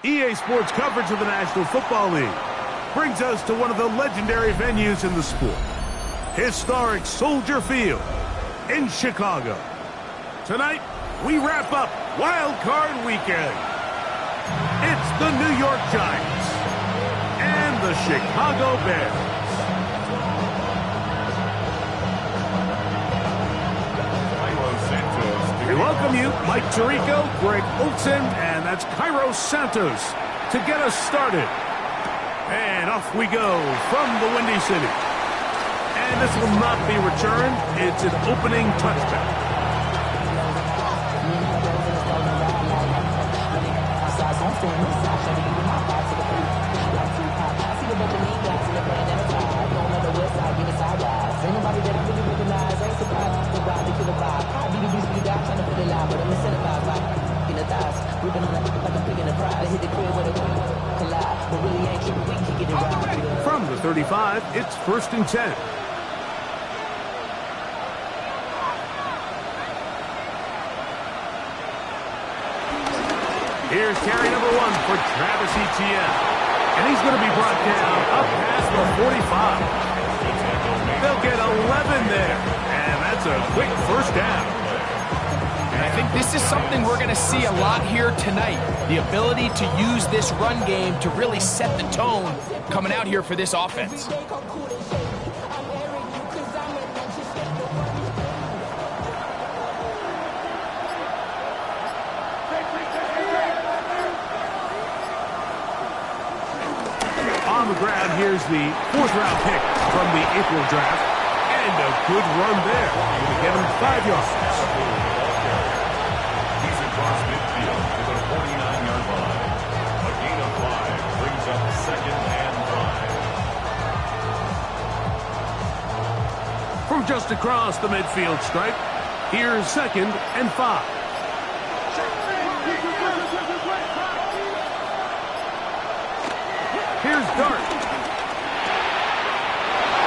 EA Sports coverage of the National Football League brings us to one of the legendary venues in the sport, historic Soldier Field in Chicago. Tonight, we wrap up Wild Card Weekend. It's the New York Giants and the Chicago Bears. We welcome you, Mike Tirico, Greg Olson, and that's Cairo Santos to get us started. And off we go from the Windy City. And this will not be returned. It's an opening touchdown. From the 35, it's 1st and 10. Here's carry number 1 for Travis Etienne. And he's going to be brought down up past the 45. They'll get 11 there. And that's a quick first down. And I think this is something we're going to see a lot here tonight. The ability to use this run game to really set the tone coming out here for this offense. On the ground, here's the 4th-round pick from the April draft. And a good run there. Going to get him 5 yards. He's across midfield to the 49-yard line. A gain of 5 brings up 2nd and 5. From just across the midfield stripe, here's 2nd and 5. Here's Dart.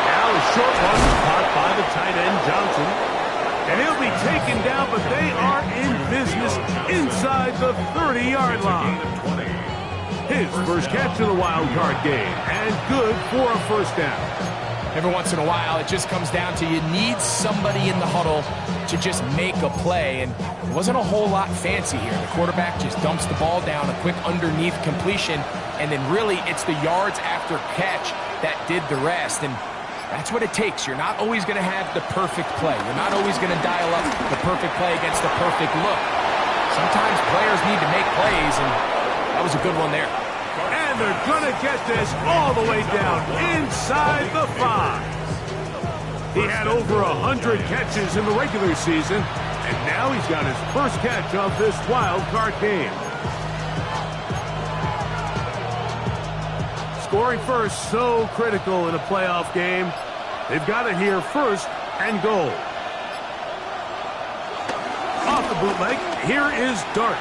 Now a short one caught by the tight end Johnson. And he'll be taken down, but they are in business inside the 30-yard line. His first catch of the wild card game, and good for a 1st down. Every once in a while, it just comes down to you need somebody in the huddle to just make a play, and it wasn't a whole lot fancy here. The quarterback just dumps the ball down, a quick underneath completion, and then really it's the yards after catch that did the rest, and that's what it takes. You're not always going to have the perfect play. You're not always going to dial up the perfect play against the perfect look. Sometimes players need to make plays, and that was a good one there. And they're going to get this all the way down inside the 5. He had over 100 catches in the regular season, and now he's got his first catch of this wild card game. Scoring first, so critical in a playoff game. They've got it here 1st and goal. Off the bootleg, here is Dart.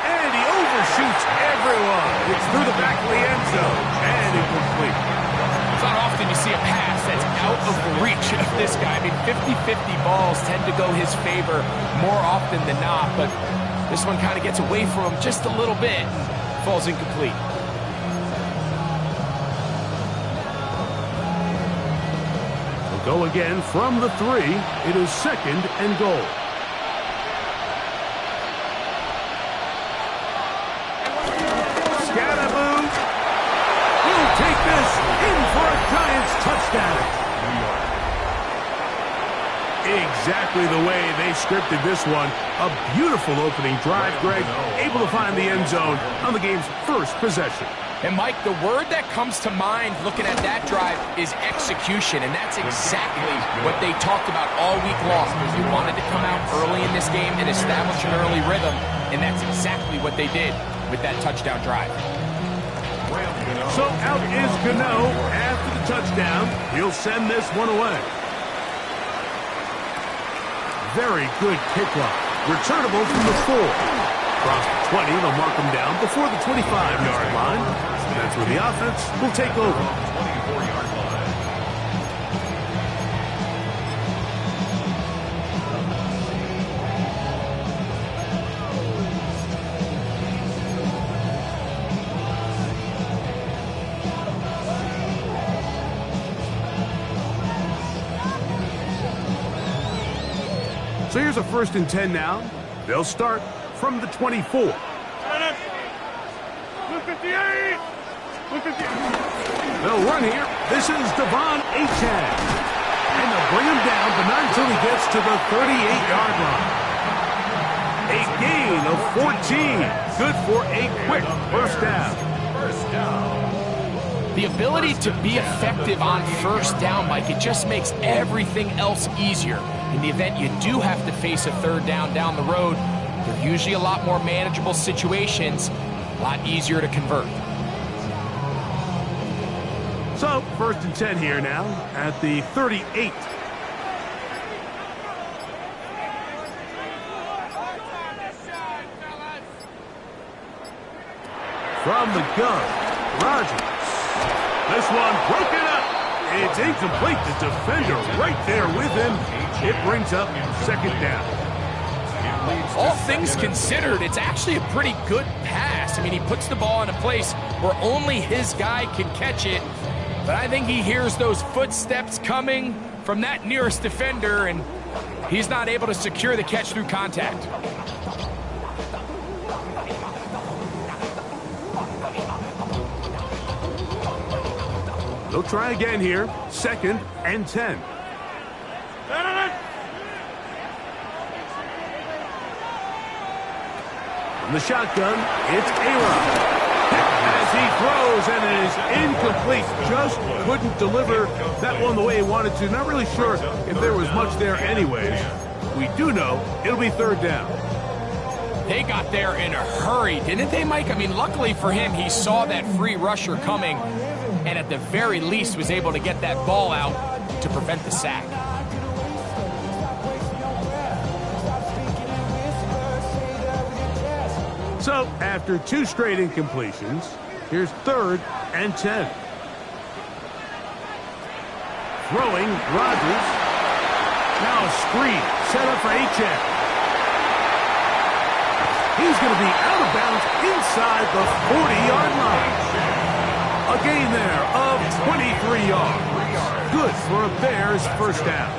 And he overshoots everyone. It's through the back of the end zone, and incomplete. It's not often you see a pass that's out of the reach of this guy. I mean, 50-50 balls tend to go his favor more often than not, but this one kind of gets away from him just a little bit and falls incomplete. Go again from the 3. It is 2nd and goal. Scatterboo will take this in for a Giants touchdown. Exactly the way they scripted this one. A beautiful opening drive, Greg. Able to find the end zone on the game's first possession. And, Mike, the word that comes to mind looking at that drive is execution, and that's exactly what they talked about all week long. They wanted to come out early in this game and establish an early rhythm, and that's exactly what they did with that touchdown drive. So out is Gano after the touchdown. He'll send this one away. Very good kickoff. Returnable from the 4. Across the 20, they'll mark him down before the 25-yard line. And that's where the offense will take over. 24-yard line. So here's a 1st and 10 now. They'll start from the 24. 158! They'll run here. This is Devon Achane. And they'll bring him down, but not until he gets to the 38-yard line. A gain of 14. Good for a quick 1st down. First down. The ability to be effective on 1st down, Mike, it just makes everything else easier. In the event you do have to face a 3rd down the road, they're usually a lot more manageable situations, a lot easier to convert. So, 1st and 10 here now at the 38. From the gun, Rodgers. This one broken up. It's incomplete. The defender right there with him. It brings up 2nd down. All things considered, it's actually a pretty good pass. I mean, he puts the ball in a place where only his guy can catch it. But I think he hears those footsteps coming from that nearest defender, and he's not able to secure the catch through contact. They'll try again here. 2nd and 10. From the shotgun, it's A-Rod. As he throws, and it is incomplete. Just couldn't deliver that one the way he wanted to. Not really sure if there was much there anyways. We do know it'll be third down. They got there in a hurry, didn't they, Mike? I mean, luckily for him, he saw that free rusher coming and at the very least was able to get that ball out to prevent the sack. So, after 2 straight incompletions, here's 3rd and 10. Throwing, Rodgers. Now a screen, set up for Achane. He's going to be out of bounds inside the 40-yard line. A gain there of 23 yards. Good for a Bears first down.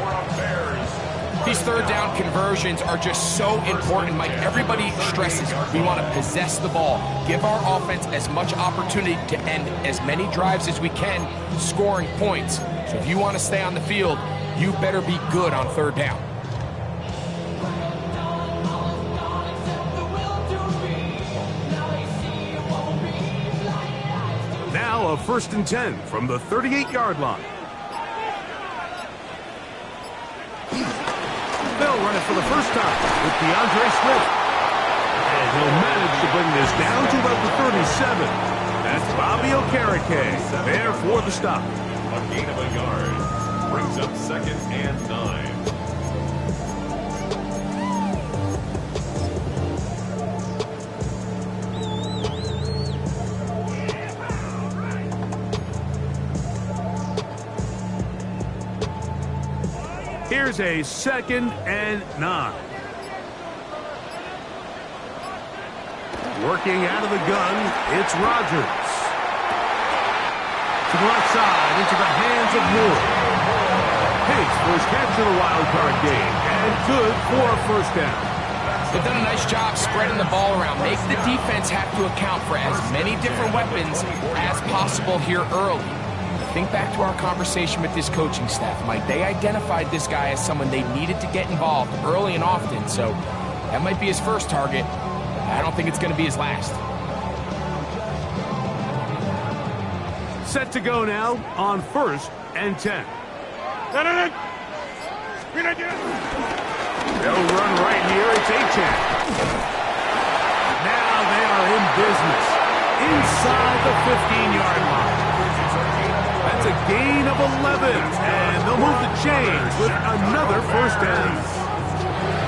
These third down conversions are just so important, Mike. Everybody stresses we want to possess the ball, give our offense as much opportunity to end as many drives as we can, scoring points. So if you want to stay on the field, you better be good on third down. Now a 1st and 10 from the 38-yard line. They'll run it for the first time with DeAndre Swift. And he'll manage to bring this down to about the 37. That's Bobby Okereke there for the stop. A gain of a yard brings up 2nd and 9. Here's a 2nd and 9. Working out of the gun, it's Rodgers. To the left side, into the hands of Moore. His first catch of the wild card game, and good for a first down. They've done a nice job spreading the ball around. Make the defense have to account for as many different weapons as possible here early. Think back to our conversation with this coaching staff, Mike. They identified this guy as someone they needed to get involved early and often, so that might be his first target. I don't think it's going to be his last. Set to go now on 1st and 10. They'll run right here. It's Achane. Now they are in business inside the 15-yard line. That's a gain of 11, and they'll move the chains with another first down.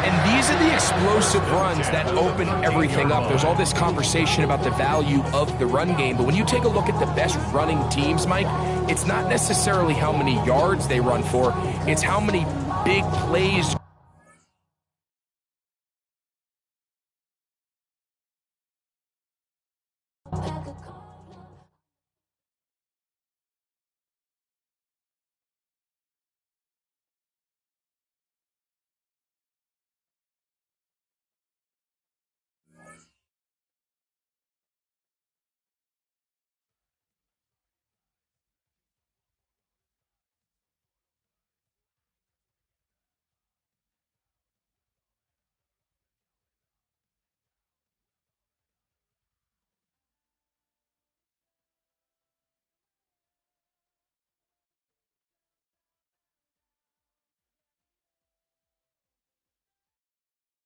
And these are the explosive runs that open everything up. There's all this conversation about the value of the run game, but when you take a look at the best running teams, Mike, it's not necessarily how many yards they run for, it's how many big plays